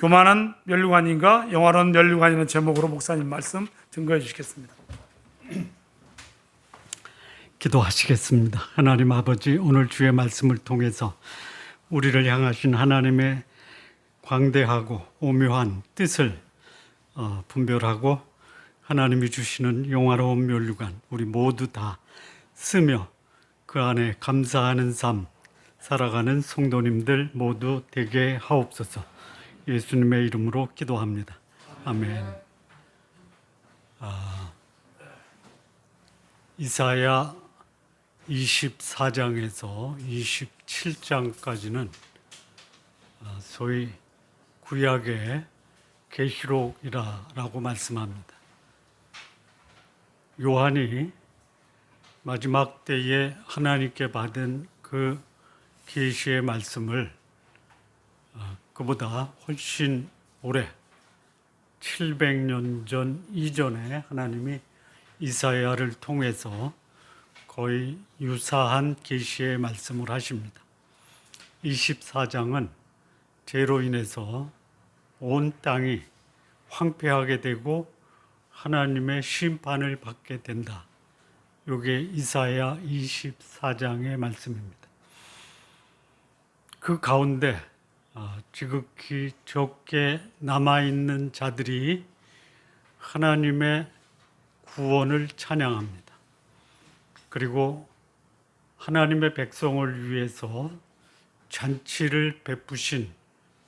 교만한 면류관인가 영화로운 면류관이라는 제목으로 목사님 말씀 증거해 주시겠습니다. 기도하시겠습니다. 하나님 아버지, 오늘 주의 말씀을 통해서 우리를 향하신 하나님의 광대하고 오묘한 뜻을 분별하고 하나님이 주시는 영화로운 면류관 우리 모두 다 쓰며 그 안에 감사하는 삶 살아가는 성도님들 모두 되게 하옵소서. 예수님의 이름으로 기도합니다. 아멘. 이사야 24장에서 27장까지는 소위 구약의 계시록이라고 말씀합니다. 요한이 마지막 때에 하나님께 받은 그 계시의 말씀을 그보다 훨씬 오래 700년 전 이전에 하나님이 이사야를 통해서 거의 유사한 계시의 말씀을 하십니다. 24장은 죄로 인해서 온 땅이 황폐하게 되고 하나님의 심판을 받게 된다. 이게 이사야 24장의 말씀입니다. 그 가운데 지극히 적게 남아있는 자들이 하나님의 구원을 찬양합니다. 그리고 하나님의 백성을 위해서 잔치를 베푸신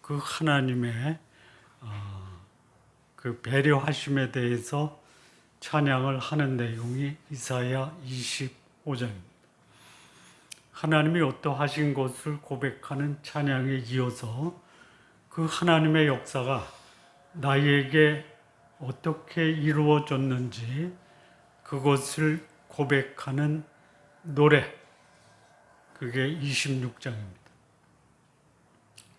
그 하나님의 그 배려하심에 대해서 찬양을 하는 내용이 이사야 25장입니다. 하나님이 어떠하신 것을 고백하는 찬양에 이어서 그 하나님의 역사가 나에게 어떻게 이루어졌는지 그것을 고백하는 노래, 그게 26장입니다.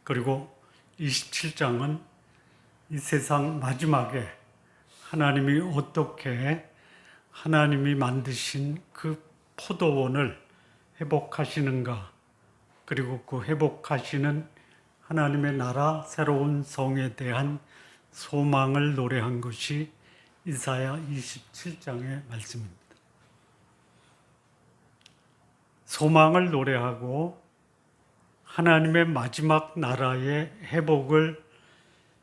그리고 27장은 이 세상 마지막에 하나님이 어떻게 하나님이 만드신 그 포도원을 회복하시는가, 그리고 그 회복하시는 하나님의 나라 새로운 성에 대한 소망을 노래한 것이 이사야 27장의 말씀입니다. 소망을 노래하고 하나님의 마지막 나라의 회복을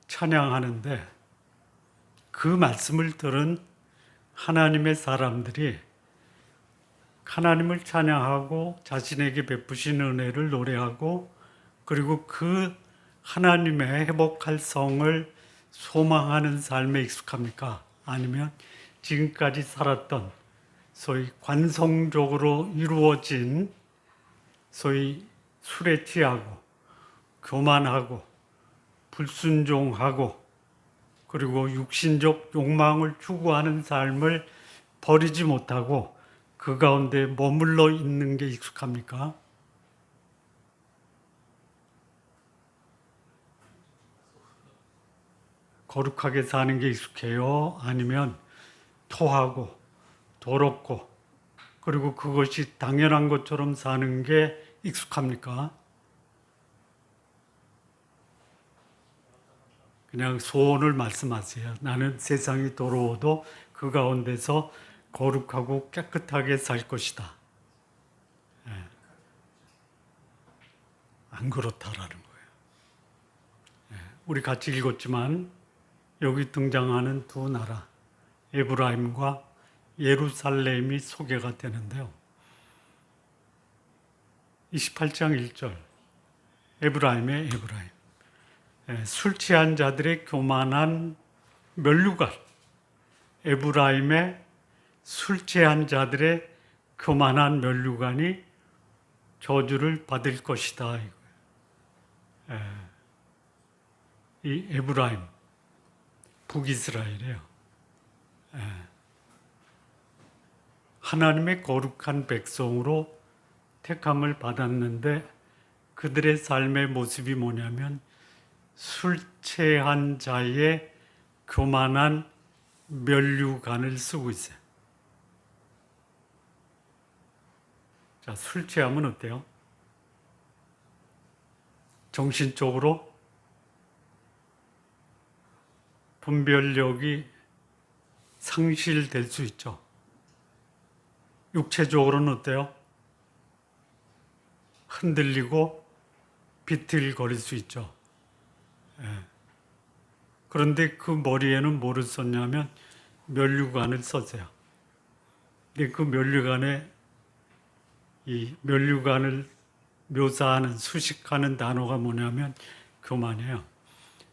찬양하는데 그 말씀을 들은 하나님의 사람들이 하나님을 찬양하고 자신에게 베푸신 은혜를 노래하고 그리고 그 하나님의 회복할 성을 소망하는 삶에 익숙합니까? 아니면 지금까지 살았던 소위 관성적으로 이루어진 소위 술에 취하고 교만하고 불순종하고 그리고 육신적 욕망을 추구하는 삶을 버리지 못하고 그 가운데 머물러 있는 게 익숙합니까? 거룩하게 사는 게 익숙해요? 아니면 토하고 더럽고 그리고 그것이 당연한 것처럼 사는 게 익숙합니까? 그냥 소원을 말씀하세요. 나는 세상이 더러워도 그 가운데서 거룩하고 깨끗하게 살 것이다. 안 그렇다라는 거예요. 우리 같이 읽었지만 여기 등장하는 두 나라, 에브라임과 예루살렘이 소개가 되는데요. 28장 1절, 에브라임의 에브라임. 술 취한 자들의 교만한 면류관, 에브라임의 술 취한 자들의 교만한 면류관이 저주를 받을 것이다. 이 에브라임, 북이스라엘이에요. 하나님의 거룩한 백성으로 택함을 받았는데 그들의 삶의 모습이 뭐냐면 술 취한 자의 교만한 면류관을 쓰고 있어요. 자, 술 취하면 어때요? 정신적으로 분별력이 상실될 수 있죠. 육체적으로는 어때요? 흔들리고 비틀거릴 수 있죠. 예. 그런데 그 머리에는 뭐를 썼냐면 면류관을 썼어요. 근데 그 면류관에 이 면류관을 묘사하는 수식하는 단어가 뭐냐면 교만이에요.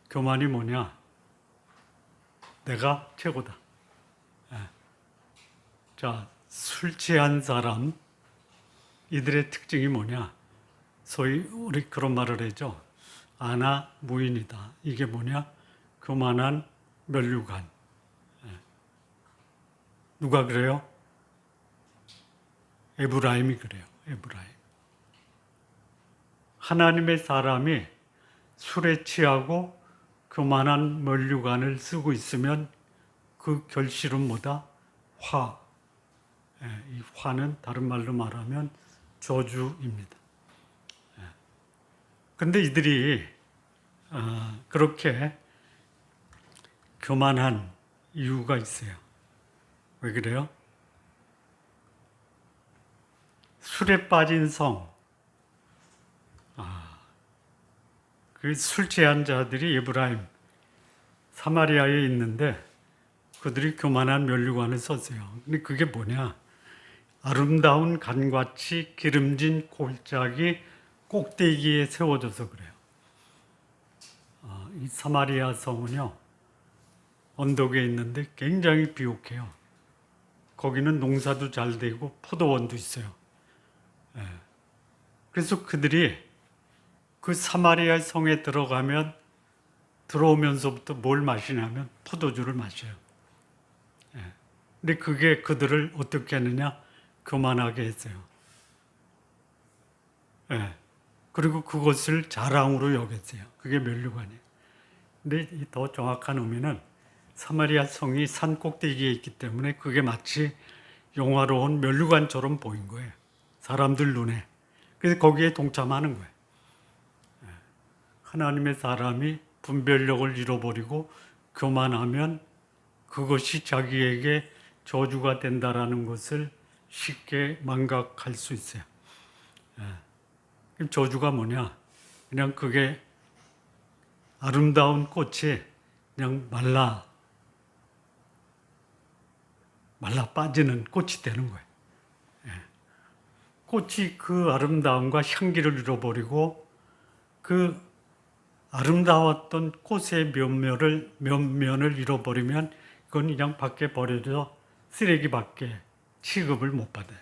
교만이 뭐냐? 내가 최고다. 예. 자, 술 취한 사람 이들의 특징이 뭐냐? 소위 우리 그런 말을 하죠. 아나 무인이다. 이게 뭐냐? 교만한 면류관. 예. 누가 그래요? 에브라임이 그래요. 에브라임. 하나님의 사람이 술에 취하고 교만한 면류관을 쓰고 있으면 그 결실은 뭐다? 화. 예, 이 화는 다른 말로 말하면 저주입니다. 근데 이들이 그렇게 교만한 이유가 있어요. 왜 그래요? 술에 빠진 성, 그 술 취한 자들이 에브라임, 사마리아에 있는데 그들이 교만한 면류관을 썼어요. 근데 그게 뭐냐? 아름다운 간같이 기름진 골짜기 꼭대기에 세워져서 그래요. 이 사마리아 성은요, 언덕에 있는데 굉장히 비옥해요. 거기는 농사도 잘 되고 포도원도 있어요. 그래서 그들이 그 사마리아 성에 들어오면서부터 뭘 마시냐면 포도주를 마셔요. 근데 그게 그들을 어떻게 하느냐? 교만하게 했어요. 그리고 그것을 자랑으로 여겼어요. 그게 면류관이에요. 근데 더 정확한 의미는 사마리아 성이 산 꼭대기에 있기 때문에 그게 마치 영화로운 면류관처럼 보인 거예요. 사람들 눈에. 그래서 거기에 동참하는 거예요. 하나님의 사람이 분별력을 잃어버리고 교만하면 그것이 자기에게 저주가 된다라는 것을 쉽게 망각할 수 있어요. 저주가 뭐냐? 그냥 그게 아름다운 꽃이 그냥 말라 빠지는 꽃이 되는 거예요. 꽃이 그 아름다움과 향기를 잃어버리고 그 아름다웠던 꽃의 면면을 잃어버리면 그건 그냥 밖에 버려져 쓰레기밖에 취급을 못 받아요.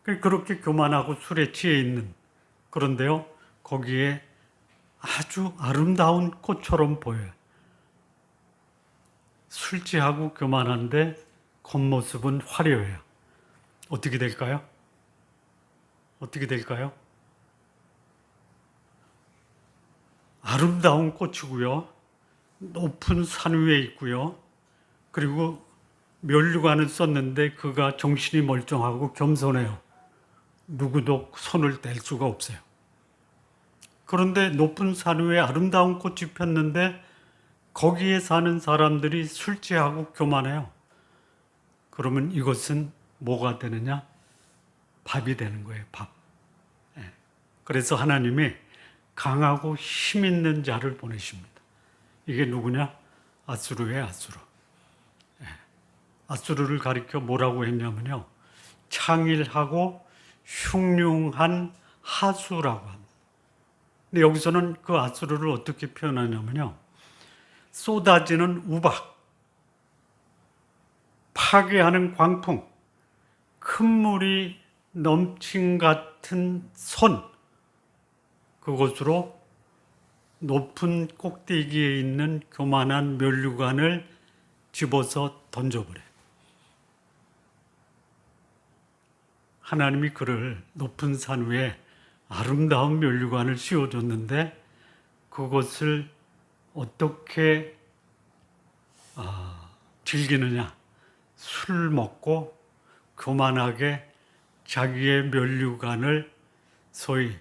그렇게 교만하고 술에 취해 있는, 그런데요, 거기에 아주 아름다운 꽃처럼 보여요. 술 취하고 교만한데 겉모습은 화려해요. 어떻게 될까요? 어떻게 될까요? 아름다운 꽃이고요. 높은 산 위에 있고요. 그리고 면류관을 썼는데 그가 정신이 멀쩡하고 겸손해요. 누구도 손을 댈 수가 없어요. 그런데 높은 산 위에 아름다운 꽃이 폈는데 거기에 사는 사람들이 술 취하고 교만해요. 그러면 이것은 뭐가 되느냐? 밥이 되는 거예요, 밥. 그래서 하나님이 강하고 힘 있는 자를 보내십니다. 이게 누구냐? 아수르예요, 아수르. 아수르를 가리켜 뭐라고 했냐면요, 창일하고 흉흉한 하수라고 합니다. 근데 여기서는 그 아수르를 어떻게 표현하냐면요, 쏟아지는 우박, 파괴하는 광풍, 큰 물이 넘친 같은 손, 그것으로 높은 꼭대기에 있는 교만한 면류관을 집어서 던져버려요. 하나님이 그를 높은 산 위에 아름다운 면류관을 씌워줬는데 그것을 어떻게 즐기느냐? 술 먹고 교만하게 자기의 면류관을 소위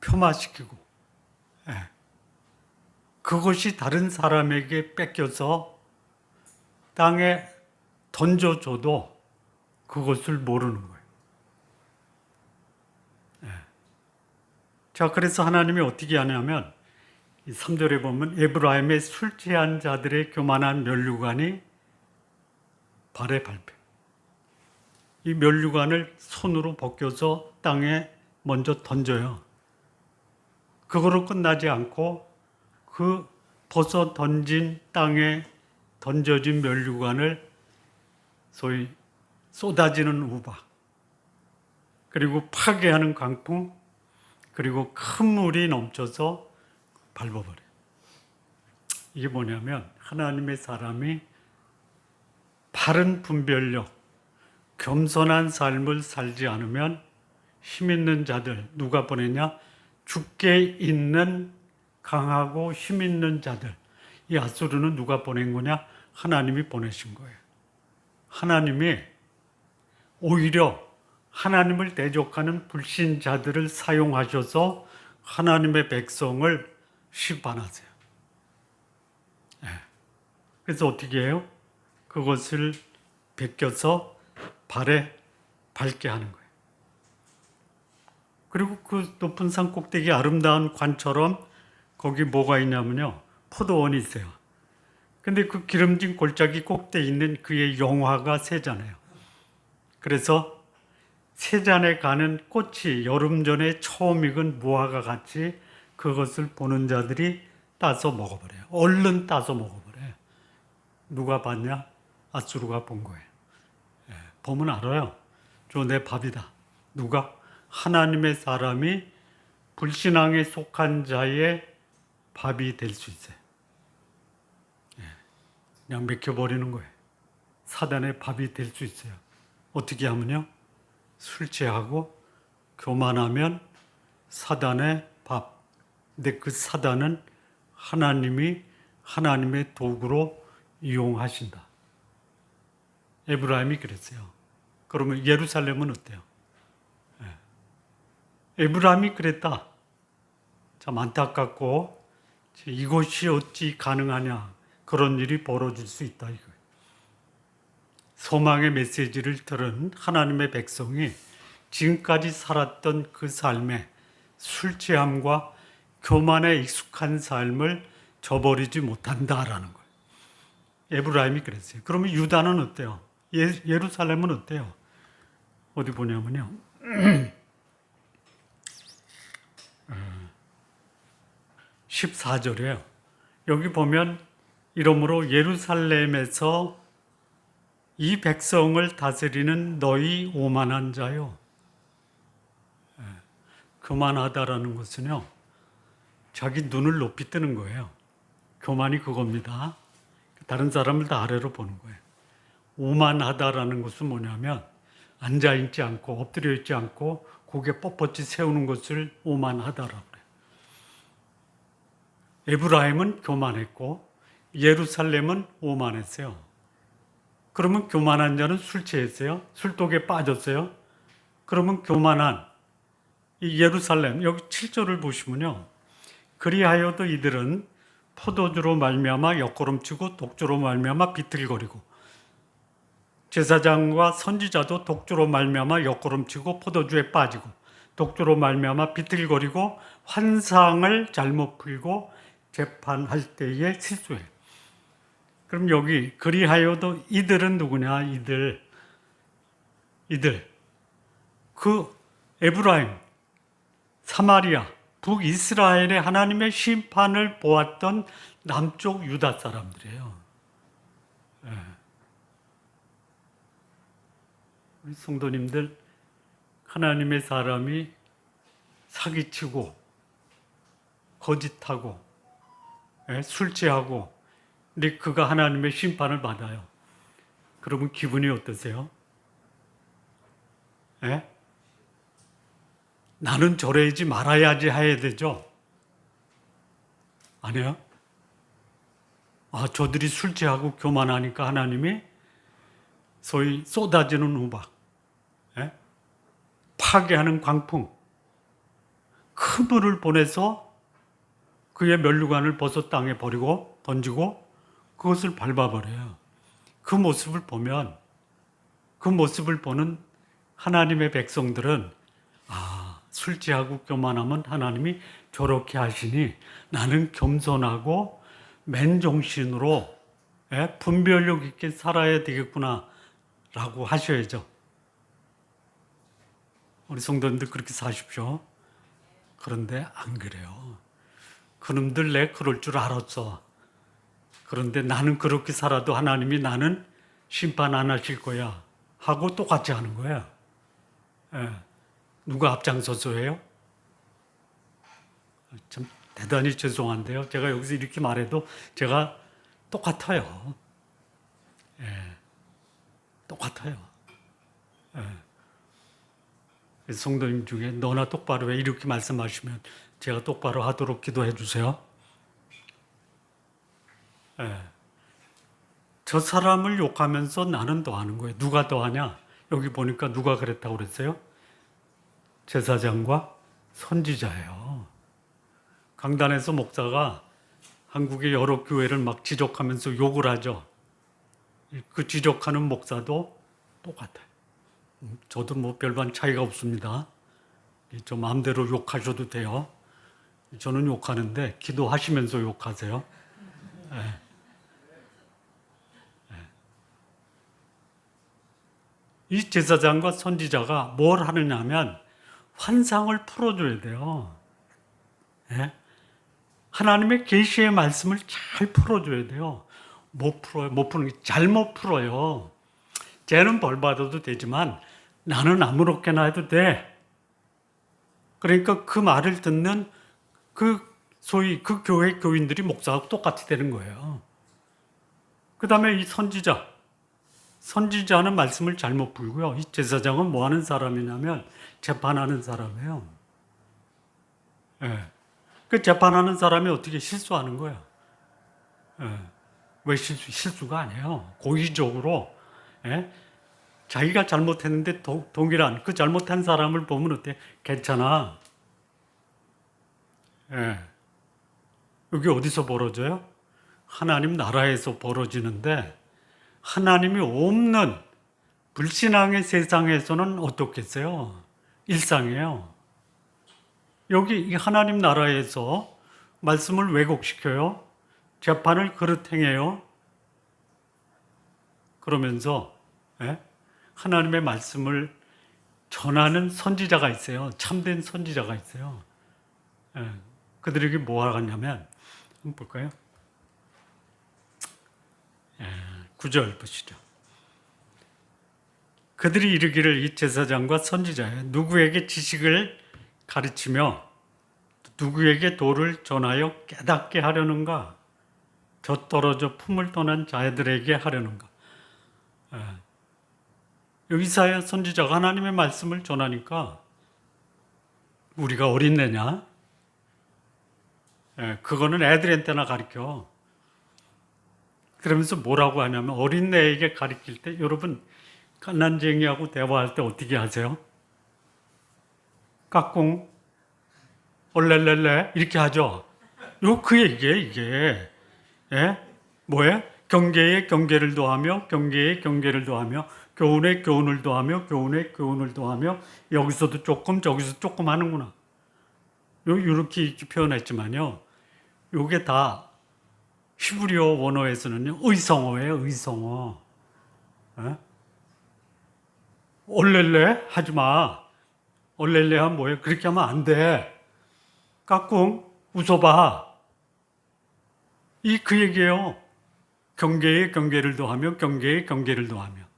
폄하시키고 그것이 다른 사람에게 뺏겨서 땅에 던져줘도 그것을 모르는 거예요. 자, 그래서 하나님이 어떻게 하냐면 3절에 보면 에브라임의 술 취한 자들의 교만한 면류관이 발에 밟혀. 이 면류관을 손으로 벗겨서 땅에 먼저 던져요. 그거로 끝나지 않고 그 벗어 던진 땅에 던져진 면류관을 소위 쏟아지는 우박, 그리고 파괴하는 강풍, 그리고 큰 물이 넘쳐서 밟아버려요. 이게 뭐냐면 하나님의 사람이 바른 분별력, 겸손한 삶을 살지 않으면 힘 있는 자들, 누가 보내냐? 죽게 있는 강하고 힘 있는 자들. 이 아수르는 누가 보낸 거냐? 하나님이 보내신 거예요. 하나님이 오히려 하나님을 대적하는 불신자들을 사용하셔서 하나님의 백성을 심판하세요. 그래서 어떻게 해요? 그것을 베껴서 발에 밟게 하는 거예요. 그리고 그 높은 산 꼭대기 아름다운 관처럼 거기 뭐가 있냐면요, 포도원이 있어요. 근데 그 기름진 골짜기 꼭대에 있는 그의 영화가 세 잔이에요. 그래서 세 잔에 가는 꽃이 여름 전에 처음 익은 무화과 같이 그것을 보는 자들이 따서 먹어버려요. 얼른 따서 먹어버려요. 누가 봤냐? 아수르가 본 거예요. 보면 알아요. 저 내 밥이다. 누가? 하나님의 사람이 불신앙에 속한 자의 밥이 될 수 있어요. 그냥 맥혀버리는 거예요. 사단의 밥이 될 수 있어요. 어떻게 하면요? 술 취하고 교만하면 사단의 밥. 근데 그 사단은 하나님이 하나님의 도구로 이용하신다. 에브라임이 그랬어요. 그러면 예루살렘은 어때요? 에브라임이 그랬다. 참 안타깝고 이것이 어찌 가능하냐. 그런 일이 벌어질 수 있다 이거예요. 소망의 메시지를 들은 하나님의 백성이 지금까지 살았던 그 삶에 술 취함과 교만에 익숙한 삶을 저버리지 못한다라는 거예요. 에브라임이 그랬어요. 그러면 유다는 어때요? 예루살렘은 어때요? 어디 보냐면요. 14절에요. 여기 보면 이러므로 예루살렘에서 이 백성을 다스리는 너희 오만한 자요. 교만하다라는 것은요, 자기 눈을 높이 뜨는 거예요. 교만이 그겁니다. 다른 사람을 다 아래로 보는 거예요. 오만하다라는 것은 뭐냐면 앉아있지 않고 엎드려 있지 않고 고개 뻣뻣이 세우는 것을 오만하다라고 그래요. 에브라임은 교만했고 예루살렘은 오만했어요. 그러면 교만한 자는 술 취했어요. 술독에 빠졌어요. 그러면 교만한 이 예루살렘, 여기 7절을 보시면요. 그리하여도 이들은 포도주로 말미암아 옆걸음치고 독주로 말미암아 비틀거리고 제사장과 선지자도 독주로 말미암아 옆걸음치고 포도주에 빠지고 독주로 말미암아 비틀거리고 환상을 잘못 풀고 재판할 때에 실수해요. 그럼 여기 그리하여도 이들은 누구냐? 이들 그 에브라임, 사마리아, 북이스라엘의 하나님의 심판을 보았던 남쪽 유다 사람들이에요. 우리 성도님들, 하나님의 사람이 사기치고 거짓하고 술 취하고 근데 그가 하나님의 심판을 받아요. 그러면 기분이 어떠세요? 나는 저러지 말아야지 해야 되죠? 아니요? 저들이 술 취하고 교만하니까 하나님이 소위 쏟아지는 우박, 파괴하는 광풍, 큰 물을 보내서 그의 면류관을 벗어 땅에 버리고 던지고 그것을 밟아버려요. 그 모습을 보면, 그 모습을 보는 하나님의 백성들은 술 취하고 교만하면 하나님이 저렇게 하시니 나는 겸손하고 맨정신으로 분별력 있게 살아야 되겠구나 라고 하셔야죠. 우리 성도님들 그렇게 사십시오. 그런데 안 그래요. 그놈들 내 그럴 줄 알았어. 그런데 나는 그렇게 살아도 하나님이 나는 심판 안 하실 거야 하고 똑같이 하는 거야. 누가 앞장서서 해요? 참 대단히 죄송한데요. 제가 여기서 이렇게 말해도 제가 똑같아요. 똑같아요. 성도님 중에 너나 똑바로 해 이렇게 말씀하시면 제가 똑바로 하도록 기도해 주세요. 저 사람을 욕하면서 나는 더 하는 거예요. 누가 더 하냐? 여기 보니까 누가 그랬다고 그랬어요? 제사장과 선지자예요. 강단에서 목사가 한국의 여러 교회를 막 지적하면서 욕을 하죠. 그 지적하는 목사도 똑같아요. 저도 뭐 별반 차이가 없습니다. 저 마음대로 욕하셔도 돼요. 저는 욕하는데 기도하시면서 욕하세요. 이 제사장과 선지자가 뭘 하느냐면 환상을 풀어줘야 돼요. 하나님의 계시의 말씀을 잘 풀어줘야 돼요. 못 풀어요. 못 푸는 게 잘못 풀어요. 쟤는 벌 받아도 되지만 나는 아무렇게나 해도 돼. 그러니까 그 말을 듣는 소위 그 교회 교인들이 목사하고 똑같이 되는 거예요. 그 다음에 이 선지자는 말씀을 잘못 풀고요. 이 제사장은 뭐 하는 사람이냐면 재판하는 사람이에요. 그 재판하는 사람이 어떻게 실수하는 거야? 왜 실수가 아니에요. 고의적으로 자기가 잘못했는데 동일한 그 잘못한 사람을 보면 어때? 괜찮아. 여기 어디서 벌어져요? 하나님 나라에서 벌어지는데 하나님이 없는 불신앙의 세상에서는 어떻겠어요? 일상이에요. 여기 이 하나님 나라에서 말씀을 왜곡시켜요. 재판을 그릇행해요. 그러면서 하나님의 말씀을 전하는 선지자가 있어요. 참된 선지자가 있어요. 그들에게 뭐 하냐면 한번 볼까요? 9절 보시죠. 그들이 이르기를 이 제사장과 선지자여 누구에게 지식을 가르치며 누구에게 도를 전하여 깨닫게 하려는가? 젖떨어져 품을 떠난 자들에게 하려는가? 여기서야 선지자가 하나님의 말씀을 전하니까 우리가 어린애냐? 그거는 애들한테나 가르쳐. 그러면서 뭐라고 하냐면 어린애에게 가르칠 때 여러분 갓난쟁이하고 대화할 때 어떻게 하세요? 까꿍, 얼렐렐레 이렇게 하죠. 그 얘기예요 이게. 뭐예요? 경계에 경계를 더하며 경계에 경계를 더하며 교훈에 교훈을 더하며 교훈에 교훈을 더하며 여기서도 조금 저기서 조금 하는구나. 이렇게 표현했지만요. 요게 다 히브리어 원어에서는요 의성어예요. 의성어. 얼렐레 하지 마. 얼렐레 하면 뭐예요? 그렇게 하면 안 돼. 까꿍 웃어봐. 그 얘기예요. 경계에 경계를 더하며 경계에 경계를 더하며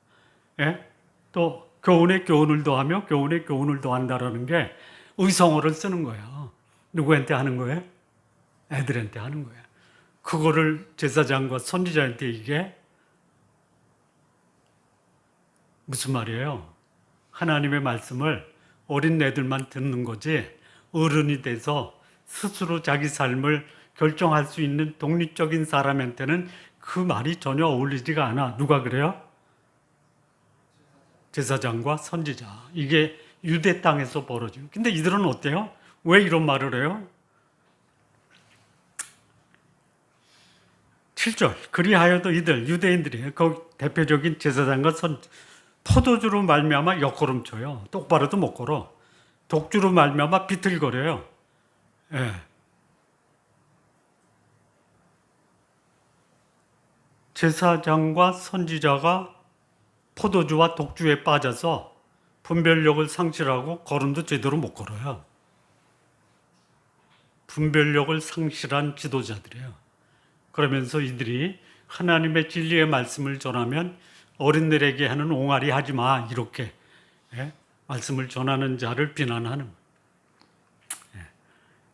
또 교훈에 교훈을 더하며 교훈에 교훈을 더한다라는 게 의성어를 쓰는 거예요. 누구한테 하는 거예요? 애들한테 하는 거예요. 그거를 제사장과 선지자한테 이게 무슨 말이에요? 하나님의 말씀을 어린애들만 듣는 거지 어른이 돼서 스스로 자기 삶을 결정할 수 있는 독립적인 사람한테는 그 말이 전혀 어울리지가 않아. 누가 그래요? 제사장과 선지자. 이게 유대 땅에서 벌어지고. 근데 이들은 어때요? 왜 이런 말을 해요? 7절 그리하여도 이들 유대인들이 그 대표적인 제사장과 포도주로 말미암아 옆걸음쳐요. 똑바로도 못 걸어. 독주로 말미암아 비틀거려요. 예. 제사장과 선지자가 포도주와 독주에 빠져서 분별력을 상실하고 걸음도 제대로 못 걸어요. 분별력을 상실한 지도자들이에요. 그러면서 이들이 하나님의 진리의 말씀을 전하면 어린들에게 하는 옹알이 하지 마 이렇게 말씀을 전하는 자를 비난하는.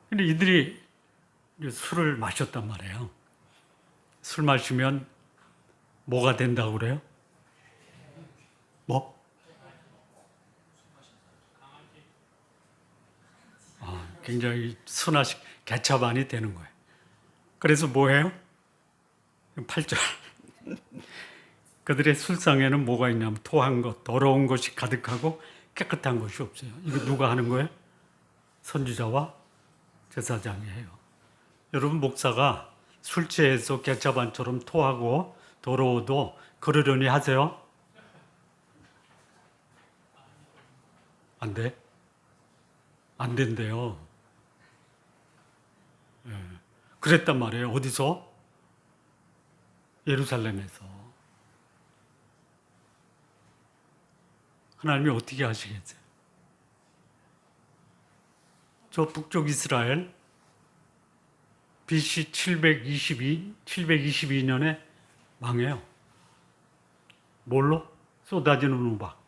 근데 이들이 술을 마셨단 말이에요. 술 마시면 뭐가 된다고 그래요? 뭐? 굉장히 순화식 개차반이 되는 거예요. 그래서 뭐해요? 8절. 그들의 술상에는 뭐가 있냐면 토한 것, 더러운 것이 가득하고 깨끗한 것이 없어요. 이거 누가 하는 거예요? 선지자와 제사장이 해요. 여러분 목사가 술 취해서 개차반처럼 토하고 더러워도 그러려니 하세요? 안 돼? 안 된대요. 그랬단 말이에요. 어디서? 예루살렘에서. 하나님이 어떻게 하시겠어요? 저 북쪽 이스라엘 BC 722년에 망해요. 뭘로? 쏟아지는 우박,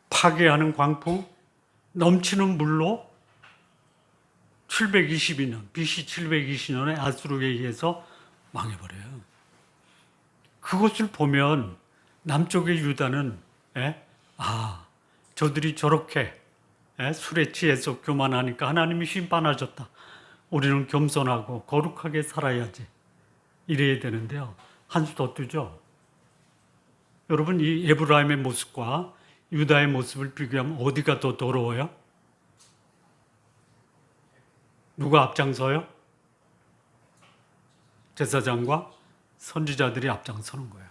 파괴하는 광풍, 넘치는 물로 722년, BC 720년에 아수르에 의해서 망해버려요. 그것을 보면 남쪽의 유다는 저들이 저렇게 술에 취해서 교만하니까 하나님이 심판하셨다. 우리는 겸손하고 거룩하게 살아야지. 이래야 되는데요. 한 수 더 뜨죠. 여러분 이 에브라임의 모습과 유다의 모습을 비교하면 어디가 더 더러워요? 누가 앞장서요? 제사장과 선지자들이 앞장서는 거예요.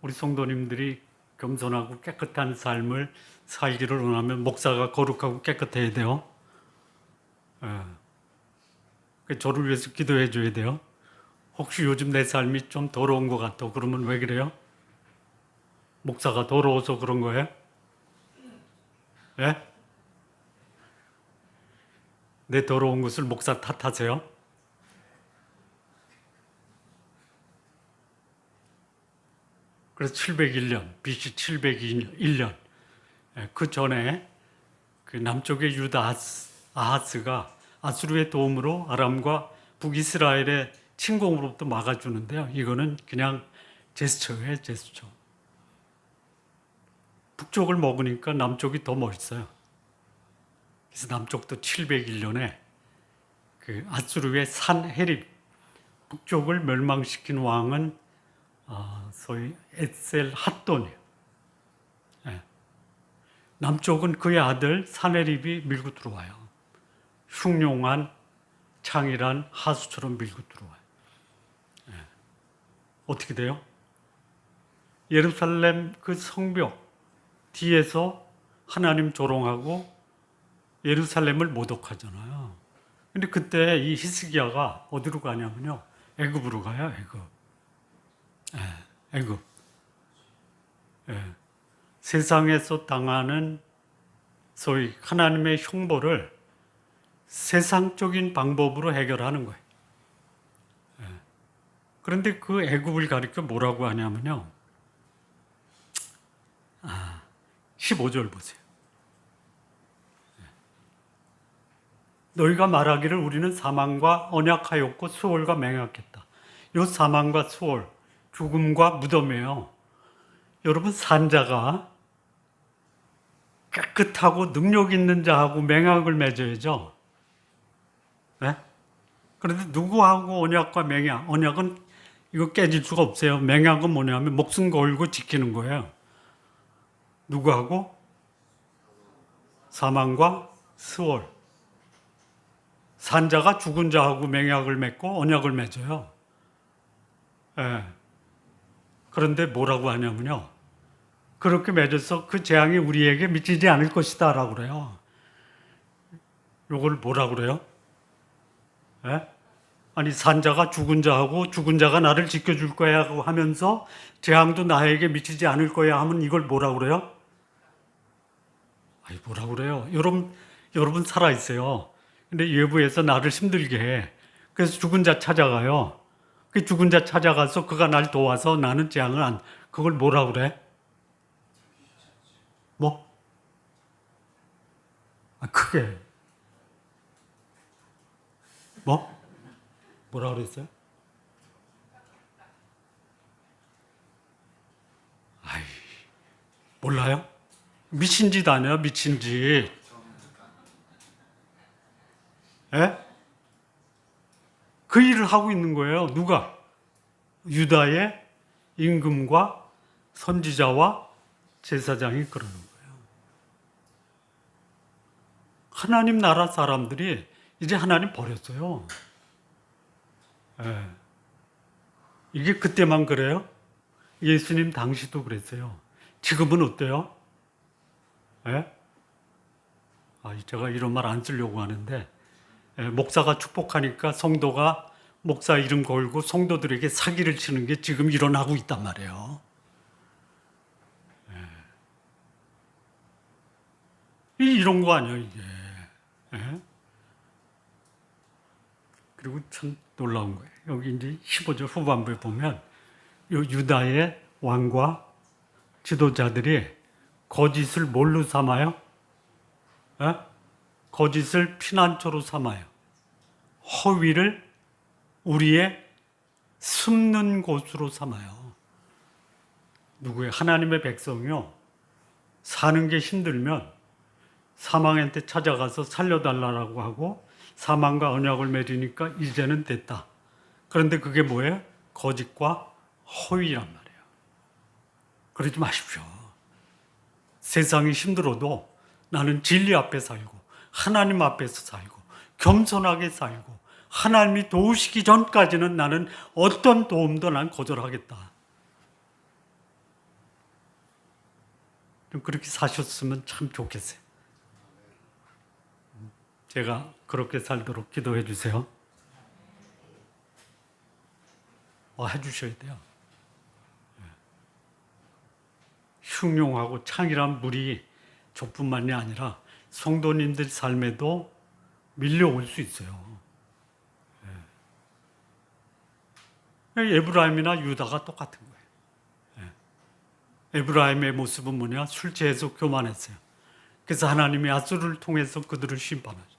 우리 성도님들이 겸손하고 깨끗한 삶을 살기를 원하면 목사가 거룩하고 깨끗해야 돼요. 저를 위해서 기도해 줘야 돼요. 혹시 요즘 내 삶이 좀 더러운 것 같아. 그러면 왜 그래요? 목사가 더러워서 그런 거예요? 예? 내 더러운 것을 목사 탓하세요? 그래서 701년, BC 701년, 그 전에 그 남쪽의 유다 아하스가 아수르의 도움으로 아람과 북이스라엘의 침공으로부터 막아주는데요. 이거는 그냥 제스처예요, 제스처. 북쪽을 먹으니까 남쪽이 더 멋있어요. 그래서 남쪽도 701년에 그 아수르의 산헤립, 북쪽을 멸망시킨 왕은 소위 에셀 핫돈이에요. 남쪽은 그의 아들 산헤립이 밀고 들어와요. 흉룡한 창이란 하수처럼 밀고 들어와요. 어떻게 돼요? 예루살렘 그 성벽 뒤에서 하나님 조롱하고 예루살렘을 모독하잖아요. 근데 그때 이 히스기야가 어디로 가냐면요. 애굽으로 가요, 애굽. 애굽. 세상에서 당하는 소위 하나님의 흉보를 세상적인 방법으로 해결하는 거예요. 그런데 그 애굽을 가리켜 뭐라고 하냐면요. 15절 보세요. 너희가 말하기를 우리는 사망과 언약하였고 수월과 맹약했다. 이 사망과 수월, 죽음과 무덤이에요. 여러분 산자가 깨끗하고 능력 있는 자하고 맹약을 맺어야죠. 네? 그런데 누구하고 언약과 맹약? 언약은 이거 깨질 수가 없어요. 맹약은 뭐냐면 목숨 걸고 지키는 거예요. 누구하고? 사망과 수월. 산자가 죽은 자하고 맹약을 맺고 언약을 맺어요. 예. 그런데 뭐라고 하냐면요. 그렇게 맺어서 그 재앙이 우리에게 미치지 않을 것이다 라고 그래요. 요걸 뭐라고 그래요? 예? 아니 산자가 죽은 자하고 죽은 자가 나를 지켜줄 거야 하고 하면서 재앙도 나에게 미치지 않을 거야 하면 이걸 뭐라고 그래요? 아니 뭐라고 그래요? 여러분 살아있어요. 근데 외부에서 나를 힘들게 해. 그래서 죽은 자 찾아가요. 그 죽은 자 찾아가서 그가 날 도와서 나는 재앙을 안, 그걸 뭐라고 그래? 뭐? 크게. 뭐? 뭐라 그랬어요? 아이, 몰라요? 미친 짓 아니야, 미친 짓. 예? 그 일을 하고 있는 거예요. 누가? 유다의 임금과 선지자와 제사장이 그러는 거예요. 하나님 나라 사람들이 이제 하나님 버렸어요. 예. 이게 그때만 그래요? 예수님 당시도 그랬어요. 지금은 어때요? 예? 제가 이런 말 안 쓰려고 하는데, 목사가 축복하니까 성도가 목사 이름 걸고 성도들에게 사기를 치는 게 지금 일어나고 있단 말이에요. 이런 거 아니에요, 이게. 예? 그리고 참 놀라운 거예요. 여기 이제 15절 후반부에 보면 유다의 왕과 지도자들이 거짓을 뭘로 삼아요? 예? 거짓을 피난처로 삼아요. 허위를 우리의 숨는 곳으로 삼아요. 누구의? 하나님의 백성이요. 사는 게 힘들면 사망한테 찾아가서 살려달라고 하고 사망과 언약을 맺으니까 이제는 됐다. 그런데 그게 뭐예요? 거짓과 허위란 말이에요. 그러지 마십시오. 세상이 힘들어도 나는 진리 앞에 살고 하나님 앞에서 살고 겸손하게 살고 하나님이 도우시기 전까지는 나는 어떤 도움도 난 거절하겠다. 좀 그렇게 사셨으면 참 좋겠어요. 제가 그렇게 살도록 기도해 주세요. 해주셔야 돼요. 흉룡하고 창이란 물이 저뿐만이 아니라 성도님들 삶에도 밀려올 수 있어요. 에브라임이나 유다가 똑같은 거예요. 에브라임의 모습은 뭐냐? 술 취해서 교만했어요. 그래서 하나님이 아수르를 통해서 그들을 심판하죠.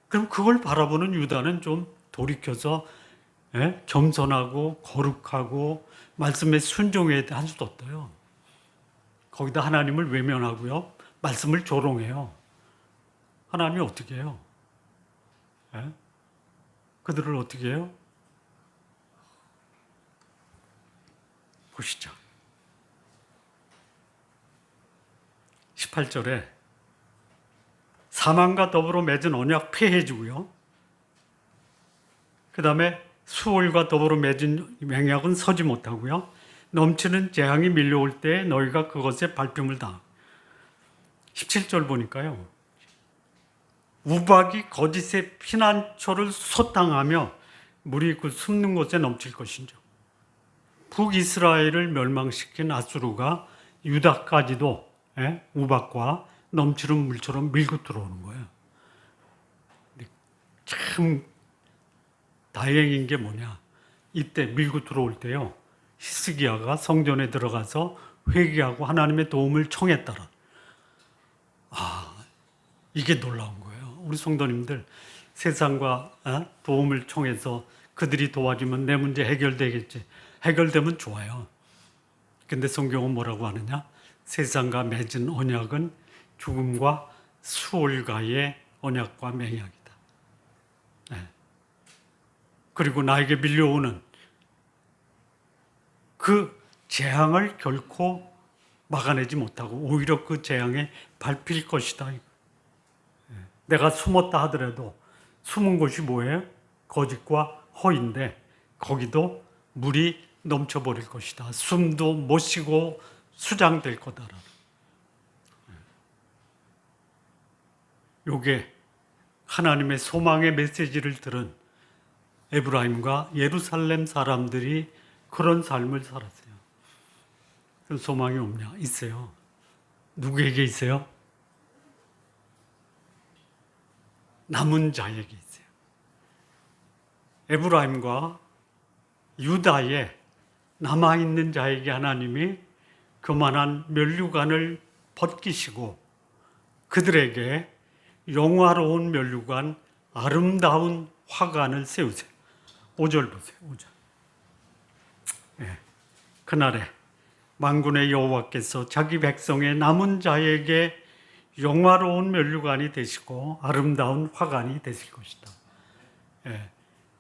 그럼 그걸 바라보는 유다는 좀 돌이켜서 겸손하고 거룩하고 말씀에 순종해야 할 수도 없어요. 거기다 하나님을 외면하고요. 말씀을 조롱해요. 하나님이 어떻게 해요? 그들을 어떻게 해요? 보시죠. 18절에 사망과 더불어 맺은 언약 폐해지고요. 그 다음에 수월과 더불어 맺은 맹약은 서지 못하고요. 넘치는 재앙이 밀려올 때 너희가 그것에 밟힘을 당하고. 17절 보니까요. 우박이 거짓의 피난처를 소탕하며 물이 그 숨는 곳에 넘칠 것인지. 북이스라엘을 멸망시킨 아수르가 유다까지도 우박과 넘치는 물처럼 밀고 들어오는 거예요. 참 다행인 게 뭐냐? 이때 밀고 들어올 때요. 히스기야가 성전에 들어가서 회개하고 하나님의 도움을 청했더라. 이게 놀라운 거예요. 우리 성도님들 세상과 도움을 청해서 그들이 도와주면 내 문제 해결되겠지. 해결되면 좋아요. 근데 성경은 뭐라고 하느냐? 세상과 맺은 언약은 죽음과 수월과의 언약과 맹약이다. 그리고 나에게 밀려오는 그 재앙을 결코 막아내지 못하고 오히려 그 재앙에 밟힐 것이다. 내가 숨었다 하더라도 숨은 곳이 뭐예요? 거짓과 허인데 거기도 물이 넘쳐버릴 것이다. 숨도 못 쉬고 수장될 거다라. 요게 하나님의 소망의 메시지를 들은 에브라임과 예루살렘 사람들이 그런 삶을 살았어요. 그 소망이 없냐? 있어요. 누구에게 있어요? 남은 자에게 있어요. 에브라임과 유다의 남아있는 자에게 하나님이 그만한 면류관을 벗기시고 그들에게 영화로운 면류관, 아름다운 화관을 세우세요. 5절 보세요. 5절. 네. 그날에 만군의 여호와께서 자기 백성의 남은 자에게 영화로운 면류관이 되시고 아름다운 화관이 되실 것이다. 네.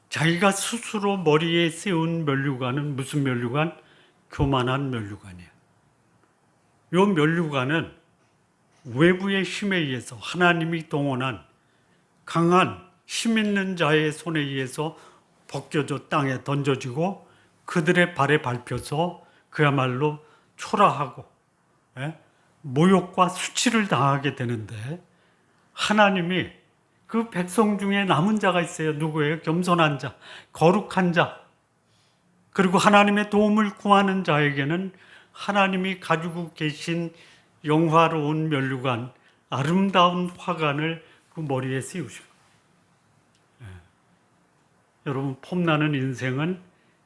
자기가 스스로 머리에 세운 면류관은 무슨 면류관? 교만한 면류관이에요. 이 면류관은 외부의 힘에 의해서 하나님이 동원한 강한 힘 있는 자의 손에 의해서 벗겨져 땅에 던져지고 그들의 발에 밟혀서 그야말로 초라하고 모욕과 수치를 당하게 되는데 하나님이 그 백성 중에 남은 자가 있어요. 누구예요? 겸손한 자, 거룩한 자, 그리고 하나님의 도움을 구하는 자에게는 하나님이 가지고 계신 영화로운 면류관, 아름다운 화관을 그 머리에 씌우시고. 여러분, 폼나는 인생은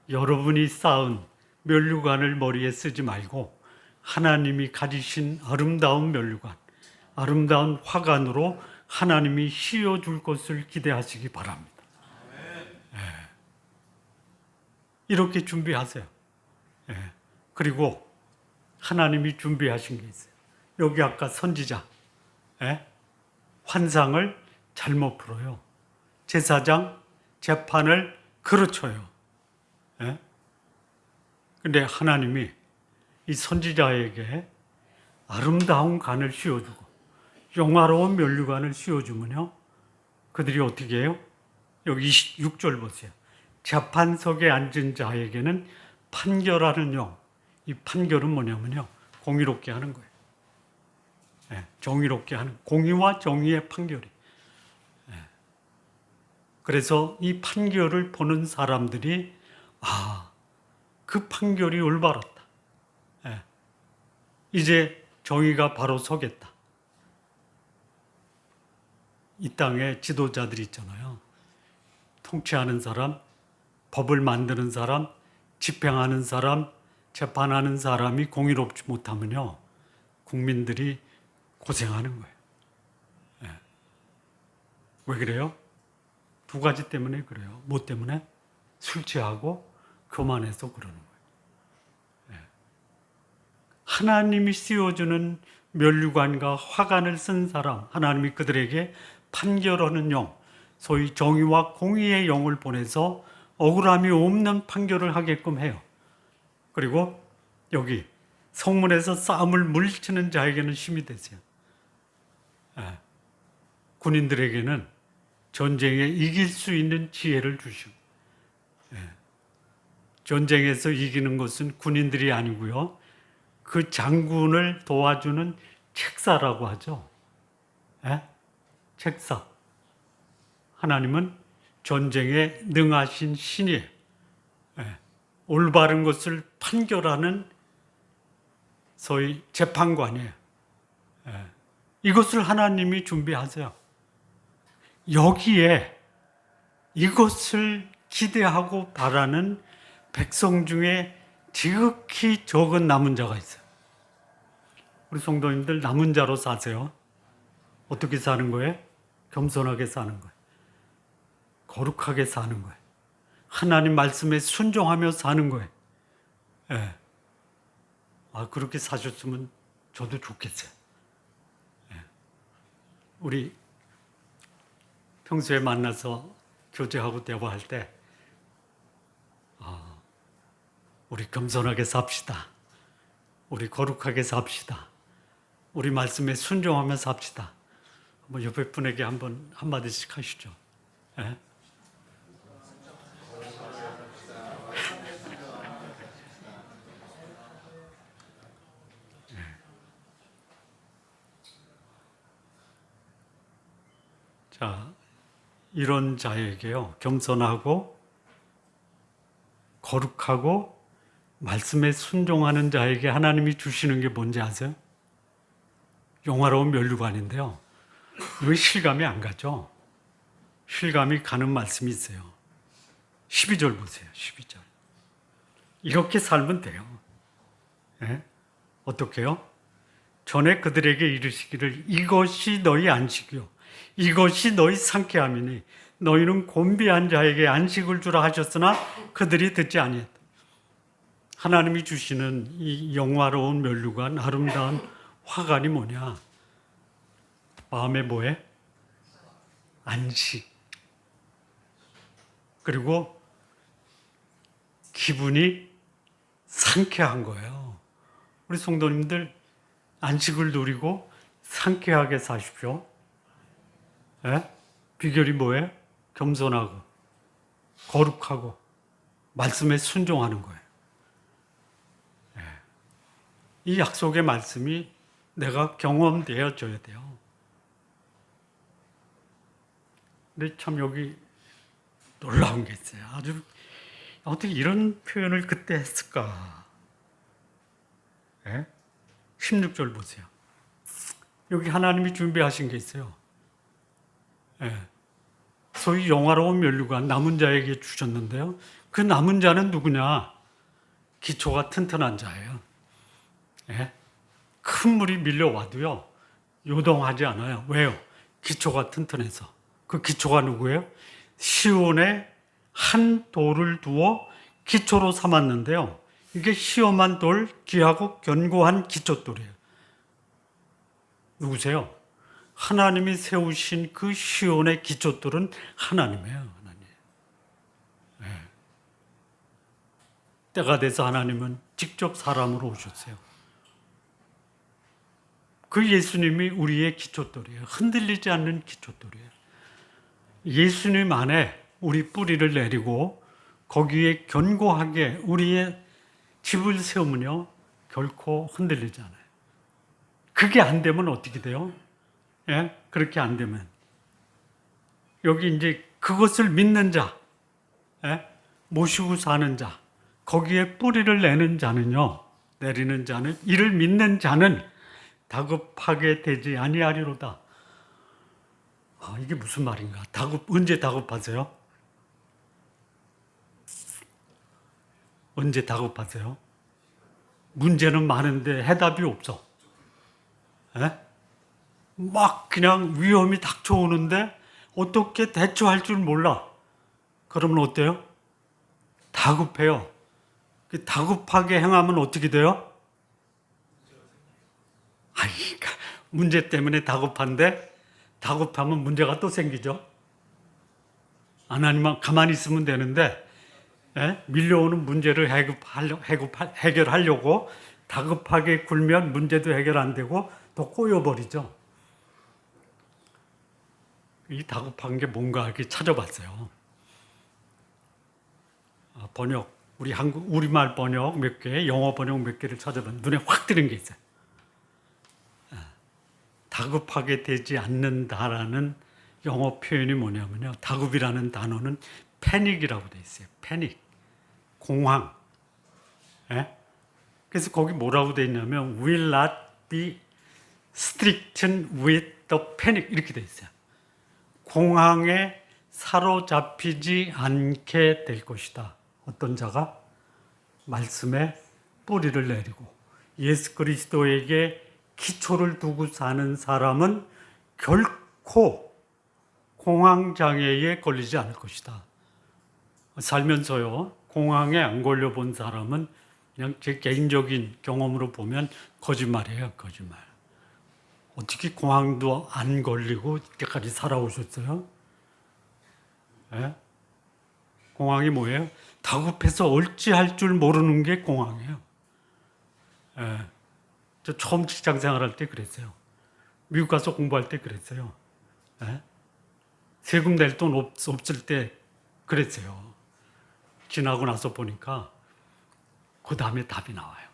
여러분이 쌓은 면류관을 머리에 쓰지 말고 하나님이 가지신 아름다운 면류관, 아름다운 화관으로 하나님이 씌워줄 것을 기대하시기 바랍니다. 이렇게 준비하세요. 그리고 하나님이 준비하신 게 있어요. 여기 아까 선지자 환상을 잘못 풀어요. 제사장 재판을 그르쳐요. 근데 하나님이 이 선지자에게 아름다운 관을 씌워주고 영화로운 면류관을 씌워주면요, 그들이 어떻게 해요? 여기 26절 보세요. 재판석에 앉은 자에게는 판결하는 영. 이 판결은 뭐냐면요, 공의롭게 하는 거예요. 정의롭게 하는, 공의와 정의의 판결이. 그래서 이 판결을 보는 사람들이 그 판결이 올바랐다. 이제 정의가 바로 서겠다. 이 땅에 지도자들이 있잖아요. 통치하는 사람, 법을 만드는 사람, 집행하는 사람, 재판하는 사람이 공의롭지 못하면요, 국민들이 고생하는 거예요. 왜 그래요? 두 가지 때문에 그래요. 뭐 때문에? 술 취하고 교만해서 그러는 거예요. 하나님이 씌워주는 면류관과 화관을 쓴 사람, 하나님이 그들에게 판결하는 영, 소위 정의와 공의의 영을 보내서 억울함이 없는 판결을 하게끔 해요. 그리고 여기 성문에서 싸움을 물리치는 자에게는 힘이 되세요. 군인들에게는 전쟁에 이길 수 있는 지혜를 주시고, 전쟁에서 이기는 것은 군인들이 아니고요, 그 장군을 도와주는 책사라고 하죠. 책사. 하나님은 전쟁에 능하신 신이에요. 올바른 것을 판결하는 소위 재판관이에요. 이것을 하나님이 준비하세요. 여기에 이것을 기대하고 바라는 백성 중에 지극히 적은 남은 자가 있어요. 우리 성도님들 남은 자로 사세요. 어떻게 사는 거예요? 겸손하게 사는 거예요. 거룩하게 사는 거예요. 하나님 말씀에 순종하며 사는 거예요. 그렇게 사셨으면 저도 좋겠어요. 우리 평소에 만나서 교제하고 대화할 때 우리 겸손하게 삽시다. 우리 거룩하게 삽시다. 우리 말씀에 순종하며 삽시다. 옆에 분에게 한번 한마디씩 하시죠. 예? 자, 이런 자에게요, 겸손하고 거룩하고 말씀에 순종하는 자에게 하나님이 주시는 게 뭔지 아세요? 영화로운 면류관인데요. 왜 실감이 안 가죠? 실감이 가는 말씀이 있어요. 12절 보세요. 12절. 이렇게 살면 돼요. 예? 어떻게요? 전에 그들에게 이르시기를 이것이 너희 안식이요 이것이 너희 상쾌함이니 너희는 곤비한 자에게 안식을 주라 하셨으나 그들이 듣지 아니했다. 하나님이 주시는 이 영화로운 면류관, 아름다운 화관이 뭐냐? 마음에 뭐해? 안식. 그리고 기분이 상쾌한 거예요. 우리 성도님들 안식을 누리고 상쾌하게 사십시오. 예? 비결이 뭐예요? 겸손하고 거룩하고 말씀에 순종하는 거예요. 예. 이 약속의 말씀이 내가 경험되어져야 돼요. 근데 참 여기 놀라운 게 있어요. 아주 어떻게 이런 표현을 그때 했을까? 예? 16절 보세요. 여기 하나님이 준비하신 게 있어요. 예. 소위 영화로운 면류관 남은 자에게 주셨는데요. 그 남은 자는 누구냐? 기초가 튼튼한 자예요. 예? 큰 물이 밀려와도요, 요동하지 않아요. 왜요? 기초가 튼튼해서. 그 기초가 누구예요? 시온에 한 돌을 두어 기초로 삼았는데요. 이게 시험한 돌, 귀하고 견고한 기초돌이에요. 누구세요? 하나님이 세우신 그 시온의 기초돌은 하나님이에요. 하나님. 네. 때가 돼서 하나님은 직접 사람으로 오셨어요. 그 예수님이 우리의 기초돌이에요. 흔들리지 않는 기초돌이에요. 예수님 안에 우리 뿌리를 내리고 거기에 견고하게 우리의 집을 세우면요, 결코 흔들리지 않아요. 그게 안 되면 어떻게 돼요? 예? 그렇게 안 되면 여기 이제 그것을 믿는 자, 예? 모시고 사는 자, 거기에 뿌리를 내는 자는요, 내리는 자는, 이를 믿는 자는 다급하게 되지 아니하리로다. 아, 이게 무슨 말인가? 언제 다급하세요? 언제 다급하세요? 문제는 많은데 해답이 없어. 에? 막 그냥 위험이 닥쳐오는데 어떻게 대처할 줄 몰라. 그러면 어때요? 다급해요. 다급하게 행하면 어떻게 돼요? 아니, 그러니까 문제 때문에 다급한데 다급하면 문제가 또 생기죠. 하나님만 가만히 있으면 되는데, 예? 밀려오는 문제를 해결하려고 다급하게 굴면 문제도 해결 안 되고 더 꼬여버리죠. 이 다급한 게 뭔가 이렇게 찾아봤어요. 번역, 우리말 번역 몇 개, 영어 번역 몇 개를 찾아봤는데 눈에 확 띄는 게 있어요. 다급하게 되지 않는다라는 영어 표현이 뭐냐면요, 다급이라는 단어는 패닉이라고 돼 있어요. 패닉, 공황. 예? 그래서 거기 뭐라고 돼 있냐면 will not be stricken with the panic 이렇게 돼 있어요. 공황에 사로잡히지 않게 될 것이다. 어떤 자가 말씀에 뿌리를 내리고 예수 그리스도에게 기초를 두고 사는 사람은 결코 공황장애에 걸리지 않을 것이다. 살면서요, 공황에 안 걸려본 사람은 그냥 제 개인적인 경험으로 보면 거짓말이에요, 거짓말. 어떻게 공황도 안 걸리고 이때까지 살아오셨어요? 예? 공황이 뭐예요? 다급해서 어찌할 줄 모르는 게 공황이에요. 예. 저 처음 직장 생활할 때 그랬어요. 미국 가서 공부할 때 그랬어요. 예? 세금 낼 돈 없을 때 그랬어요. 지나고 나서 보니까 그 다음에 답이 나와요.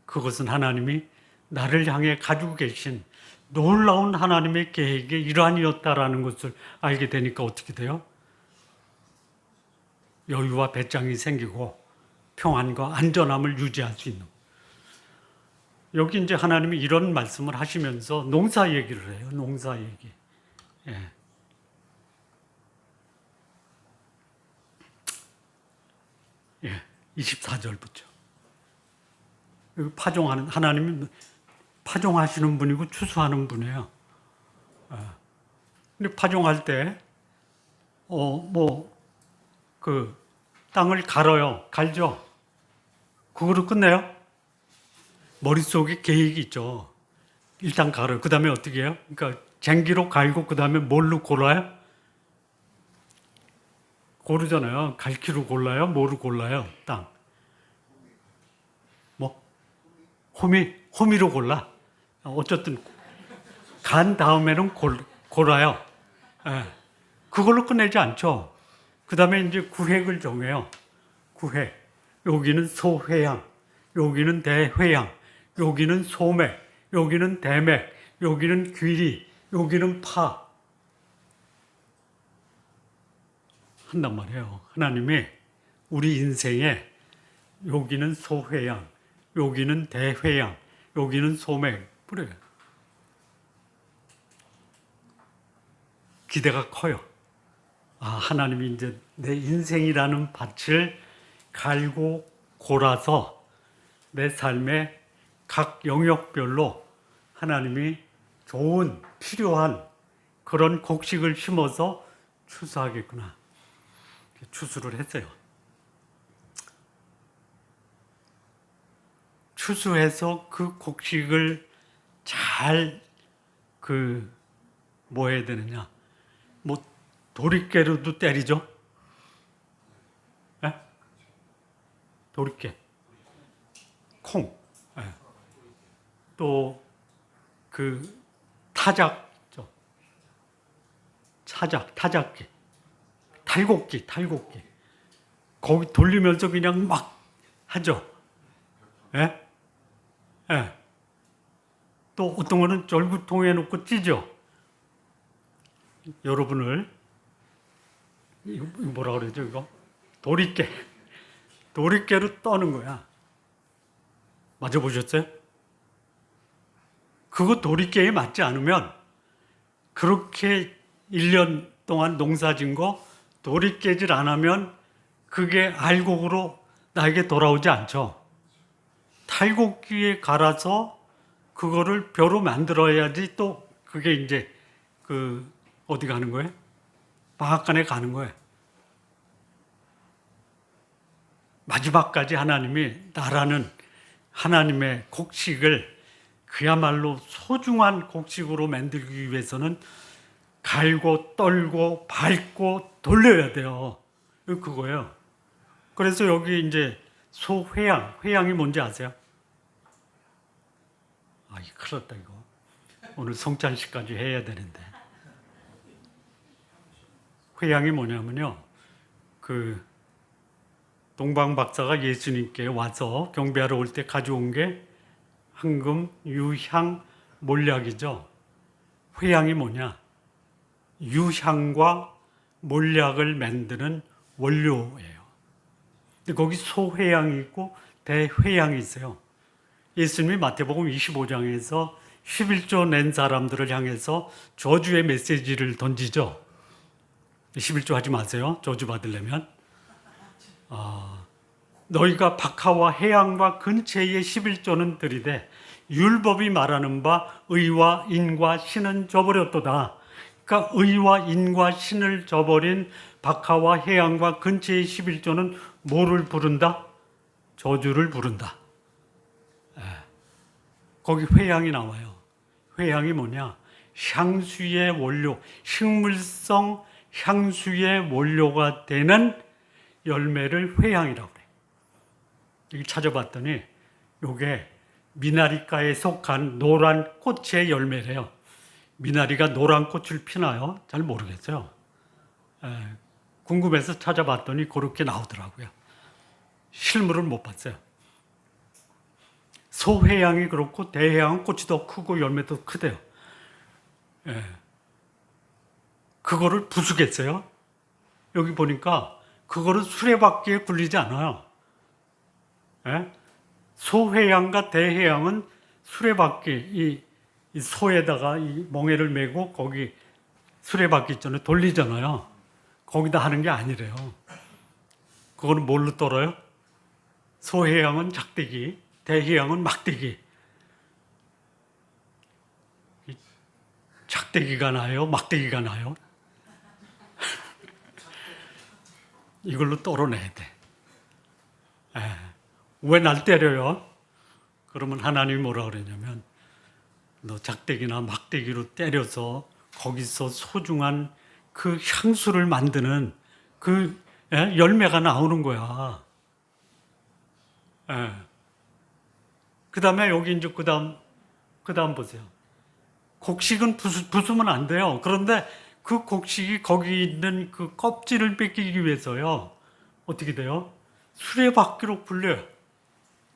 그것은 하나님이 나를 향해 가지고 계신 놀라운 하나님의 계획의 일환이었다라는 것을 알게 되니까 어떻게 돼요? 여유와 배짱이 생기고 평안과 안전함을 유지할 수 있는. 여기 이제 하나님이 이런 말씀을 하시면서 농사 얘기를 해요. 농사 얘기. 예. 예. 24절부터. 여기 파종하는, 하나님이 파종하시는 분이고 추수하는 분이에요. 근데 파종할 때, 땅을 갈죠. 그거로 끝내요? 머릿속에 계획이 있죠. 일단 갈아요. 그 다음에 어떻게 해요? 그러니까 쟁기로 갈고 그 다음에 뭘로 골라요? 고르잖아요. 갈퀴로 골라요? 뭐로 골라요? 땅. 호미로 골라. 어쨌든 간 다음에는 골라요. 예. 그걸로 끝내지 않죠. 그 다음에 이제 구획을 정해요. 구획. 여기는 소회양, 여기는 대회양, 여기는 소맥, 여기는 대맥, 여기는 귀리, 여기는 파. 한단 말이에요. 하나님이 우리 인생에 여기는 소회양, 여기는 대회양, 여기는 소맥 뿌려요. 기대가 커요. 하나님이 이제 내 인생이라는 밭을 갈고 골아서 내 삶의 각 영역별로 하나님이 좋은, 필요한 그런 곡식을 심어서 추수하겠구나. 추수를 했어요. 추수해서 그 곡식을 잘 뭐 해야 되느냐. 도리깨로도 때리죠. 예? 도리깨. 콩. 예. 또 타작죠. 타작기. 탈곡기. 거기 돌리면서 그냥 막 하죠. 예? 예. 또 어떤 거는 절구통에 놓고 찌죠. 여러분을 이거 뭐라 그러죠, 이거? 도리깨로 떠는 거야. 맞아보셨어요? 그거 도리깨에 맞지 않으면 그렇게 1년 동안 농사진 거 도리깨질 안 하면 그게 알곡으로 나에게 돌아오지 않죠. 탈곡기에 갈아서 그거를 벼로 만들어야지 또 그게 이제 어디 가는 거예요? 방앗간에 가는 거예요. 마지막까지 하나님이 나라는 하나님의 곡식을 그야말로 소중한 곡식으로 만들기 위해서는 갈고 떨고 밟고 돌려야 돼요. 그거예요. 그래서 여기 이제 회양이 뭔지 아세요? 이거 큰일 났다 이거. 오늘 성찬식까지 해야 되는데. 회양이 뭐냐면요. 동방 박사가 예수님께 와서 경배하러 올 때 가져온 게 황금, 유향, 몰약이죠. 회양이 뭐냐? 유향과 몰약을 만드는 원료예요. 근데 거기 소회양이 있고 대회양이 있어요. 예수님이 마태복음 25장에서 11조 낸 사람들을 향해서 저주의 메시지를 던지죠. 11조 하지 마세요. 저주 받으려면. 너희가 박하와 해양과 근처의 11조는 들이되 율법이 말하는 바 의와 인과 신은 저버렸도다. 그러니까 의와 인과 신을 저버린 박하와 해양과 근처의 11조는 뭐를 부른다? 저주를 부른다. 거기 회양이 나와요. 회양이 뭐냐? 향수의 원료, 식물성 향수의 원료가 되는 열매를 회향이라고 그래요. 이걸 찾아봤더니 이게 미나리과에 속한 노란 꽃의 열매래요. 미나리가 노란 꽃을 피나요? 잘 모르겠어요. 궁금해서 찾아봤더니 그렇게 나오더라고요. 실물을 못 봤어요. 소회양이 그렇고 대해양은 꽃이 더 크고 열매도 크대요. 그거를 부수겠어요? 여기 보니까 그거를 수레바퀴에 굴리지 않아요. 소회양과 대해양은 수레바퀴, 이 소에다가 이 멍에를 메고 거기 수레바퀴 있잖아요. 돌리잖아요. 거기다 하는 게 아니래요. 그거는 뭘로 떨어요? 소해양은 작대기, 대해양은 막대기. 작대기가 나요? 막대기가 나요? 이걸로 떨어내야 돼. 왜 날 때려요? 그러면 하나님이 뭐라 그러냐면 너 작대기나 막대기로 때려서 거기서 소중한 그 향수를 만드는 그 열매가 나오는 거야. 그 다음에 여기 이제 그 다음 보세요. 곡식은 부수면 안 돼요. 그런데 그 곡식이 거기 있는 그 껍질을 뺏기기 위해서요. 어떻게 돼요? 수레바퀴로 굴려요.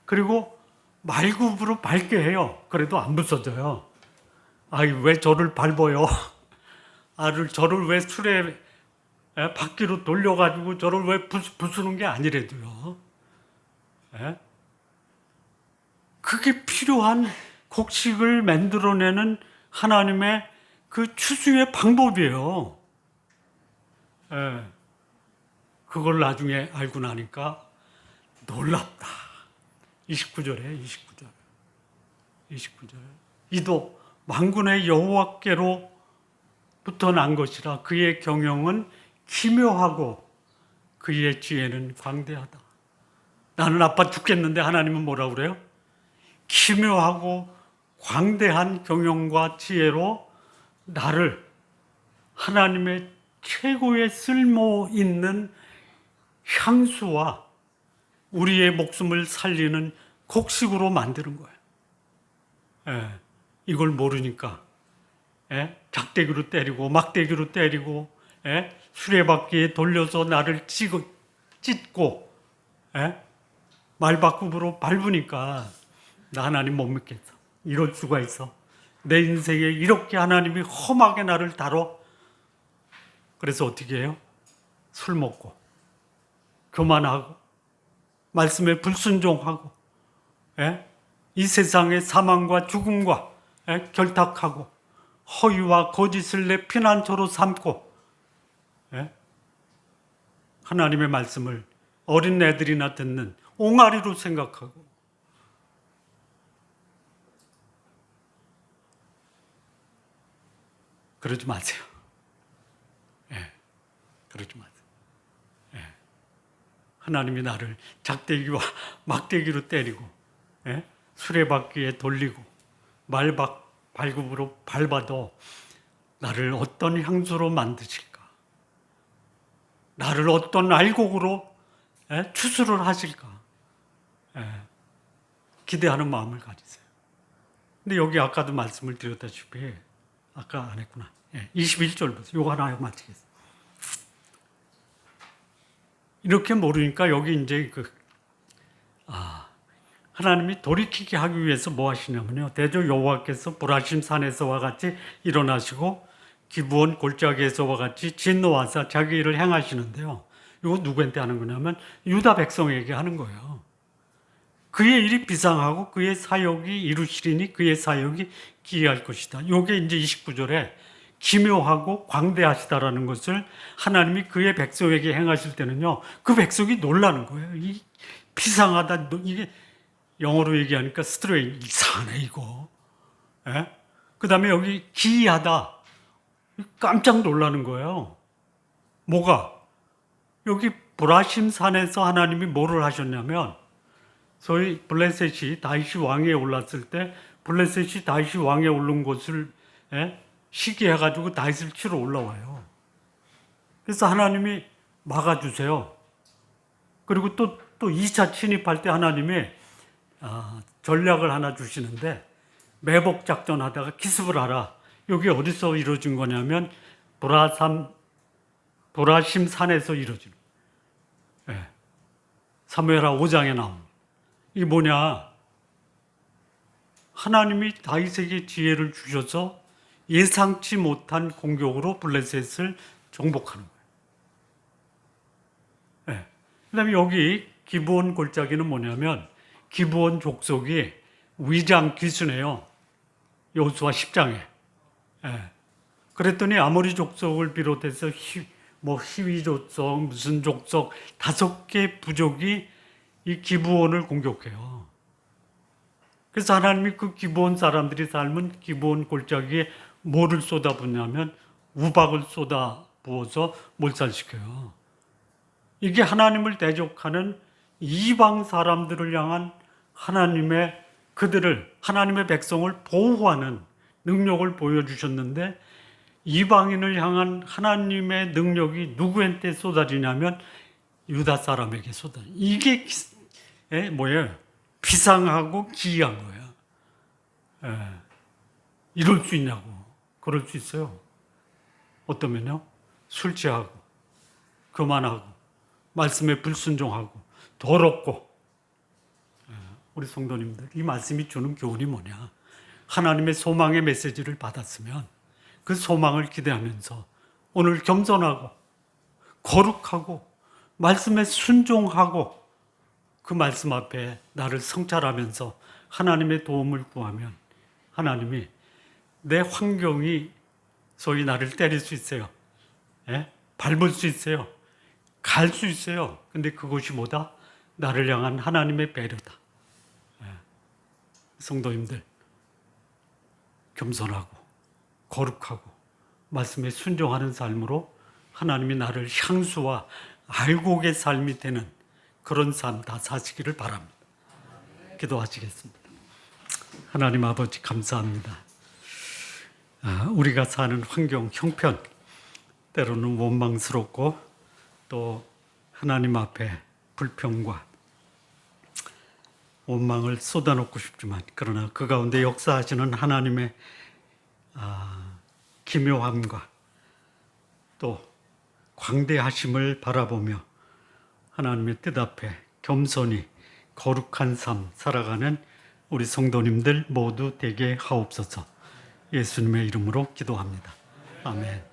그리고 말굽으로 밟게 해요. 그래도 안 부서져요. 아이, 왜 저를 밟아요? 저를 왜 수레 바퀴로 돌려가지고 저를 왜 부수는 게 아니래도요. 그게 필요한 곡식을 만들어내는 하나님의 그 추수의 방법이에요. 그걸 나중에 알고 나니까 놀랍다. 29절에 29절. 이도 만군의 여호와께로부터 난 것이라 그의 경영은 기묘하고 그의 지혜는 광대하다. 나는 아파 죽겠는데 하나님은 뭐라고 그래요? 기묘하고 광대한 경영과 지혜로 나를 하나님의 최고의 쓸모 있는 향수와 우리의 목숨을 살리는 곡식으로 만드는 거예요. 이걸 모르니까 작대기로 때리고 막대기로 때리고 수레바퀴에 돌려서 나를 찢고 말바꿈으로 밟으니까 나 하나님 못 믿겠어. 이럴 수가 있어. 내 인생에 이렇게 하나님이 험하게 나를 다뤄. 그래서 어떻게 해요? 술 먹고 교만하고 말씀에 불순종하고 이 세상의 사망과 죽음과 결탁하고 허위와 거짓을 내 피난처로 삼고 하나님의 말씀을 어린애들이나 듣는 옹알이로 생각하고 그러지 마세요. 그러지 마세요. 하나님이 나를 작대기와 막대기로 때리고 수레바퀴에 돌리고 발굽으로 밟아도 나를 어떤 향수로 만드실까? 나를 어떤 알곡으로 추수를 하실까? 기대하는 마음을 가지세요. 근데 여기 아까도 말씀을 드렸다시피 아까 안 했구나. 21절 보세요. 이거 하나 마치겠습니다. 이렇게 모르니까 여기 이제 하나님이 돌이키게 하기 위해서 뭐 하시냐면요. 대저 여호와께서 보라심 산에서와 같이 일어나시고 기브온 골짜기에서와 같이 진노하사 자기 일을 행하시는데요. 이거 누구한테 하는 거냐면 유다 백성에게 하는 거예요. 그의 일이 비상하고 그의 사역이 이루시리니 그의 사역이 기이할 것이다. 이게 이제 29절에 기묘하고 광대하시다라는 것을 하나님이 그의 백성에게 행하실 때는요, 그 백성이 놀라는 거예요. 이 비상하다, 이게 영어로 얘기하니까 스트레인, 이상하네 이거. 그 다음에 여기 기이하다, 깜짝 놀라는 거예요. 뭐가? 여기 보라심 산에서 하나님이 뭐를 하셨냐면, 소위 블레셋이 다윗이 왕위에 올랐을 때 블레셋이 다윗이 왕위에 오른 곳을 시기해가지고 다윗을 치러 올라와요. 그래서 하나님이 막아주세요. 그리고 또 2차 침입할 때 하나님이 전략을 하나 주시는데 매복 작전 하다가 기습을 하라. 여기 어디서 이루어진 거냐면 보라심 산에서 이루어지는 거예요. 예. 사무엘하 5장에 나옵니다. 이게 뭐냐? 하나님이 다윗에게 지혜를 주셔서 예상치 못한 공격으로 블레셋을 정복하는 거예요. 예. 그다음에 여기 기브온 골짜기는 뭐냐면 기브온 족속이 위장 귀순해요. 여호수아 10장에. 예. 그랬더니 아모리 족속을 비롯해서 히위 족속, 무슨 족속 5개 부족이 이 기브온을 공격해요. 그래서 하나님이 그 기브온 사람들이 삶은 기브온 골짜기에 뭐를 쏟아붓냐면 우박을 쏟아부어서 몰살시켜요. 이게 하나님을 대적하는 이방 사람들을 향한 하나님의 백성을 보호하는 능력을 보여주셨는데, 이방인을 향한 하나님의 능력이 누구한테 쏟아지냐면 유다 사람에게 쏟아져. 이게 뭐예요? 비상하고 기이한 거예요. 이럴 수 있냐고. 그럴 수 있어요. 어떠면요? 술 취하고, 교만하고, 말씀에 불순종하고, 더럽고. 우리 성도님들, 이 말씀이 주는 교훈이 뭐냐? 하나님의 소망의 메시지를 받았으면 그 소망을 기대하면서 오늘 겸손하고 거룩하고 말씀에 순종하고 그 말씀 앞에 나를 성찰하면서 하나님의 도움을 구하면 하나님이 내 환경이 소위 나를 때릴 수 있어요. 밟을 수 있어요. 갈 수 있어요. 근데 그것이 뭐다? 나를 향한 하나님의 배려다. 성도님들, 겸손하고 거룩하고 말씀에 순종하는 삶으로 하나님이 나를 향수와 알곡의 삶이 되는 그런 삶 다 사시기를 바랍니다. 기도하시겠습니다. 하나님 아버지 감사합니다. 우리가 사는 환경, 형편, 때로는 원망스럽고 또 하나님 앞에 불평과 원망을 쏟아놓고 싶지만, 그러나 그 가운데 역사하시는 하나님의 기묘함과 또 광대하심을 바라보며 하나님의 뜻 앞에 겸손히 거룩한 삶 살아가는 우리 성도님들 모두 되게 하옵소서. 예수님의 이름으로 기도합니다. 아멘.